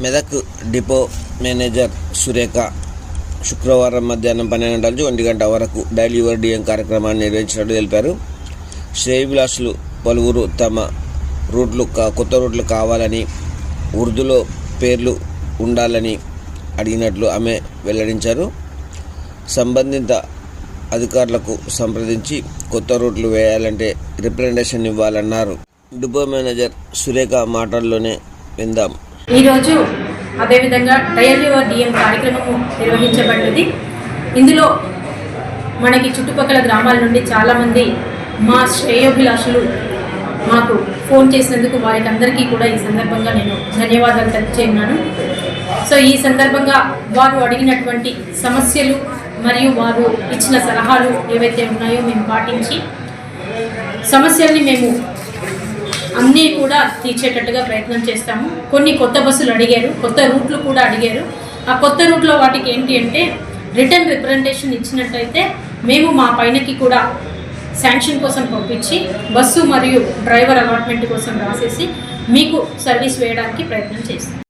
Medak depot manager Surekha శుక్రవారం మధ్యాహ్నం 12 గంటల నుంచి 1 గంట వరకు డైలీ యువర్ డిఎం కార్యక్రమాన్ని నిర్వహించినట్టు తెలిపారు. శ్రేయోభిలాషులు పలువురు తమ కొత్త రూట్లు కావాలని, ఉర్దూలో పేర్లు ఉండాలని అడిగినట్లు ఆమె వెల్లడించారు. సంబంధిత అధికారులకు సంప్రదించి కొత్త రూట్లు వేయాలంటే రిప్రజెంటేషన్ ఇవ్వాలన్నారు. డిపో మేనేజర్ సురేఖ మాటల్లోనే విందాం. ఈరోజు అదేవిధంగా డయల్ యువర్ డిఎం కార్యక్రమము నిర్వహించబడినది. ఇందులో మనకి చుట్టుపక్కల గ్రామాల నుండి చాలామంది మా శ్రేయోభిలాషులు మాకు ఫోన్ చేసినందుకు వారికి అందరికీ కూడా ఈ సందర్భంగా నేను ధన్యవాదాలు తెలియజేస్తున్నాను. సో ఈ సందర్భంగా వారు అడిగినటువంటి సమస్యలు మరియు వారు ఇచ్చిన సలహాలు ఏవైతే ఉన్నాయో మేము పాటించి సమస్యల్ని మేము అన్నీ కూడా తీర్చేటట్టుగా ప్రయత్నం చేస్తాము. కొన్ని కొత్త బస్సులు అడిగారు, కొత్త రూట్లు కూడా అడిగారు. ఆ కొత్త రూట్లో వాటికి ఏంటి అంటే రిటర్న్ రిప్రజెంటేషన్ ఇచ్చినట్టయితే మేము మా పైనకి కూడా శాంక్షన్ కోసం పంపించి బస్సు మరియు డ్రైవర్ అలాట్మెంట్ కోసం రాసేసి మీకు సర్వీస్ వేయడానికి ప్రయత్నం చేస్తాం.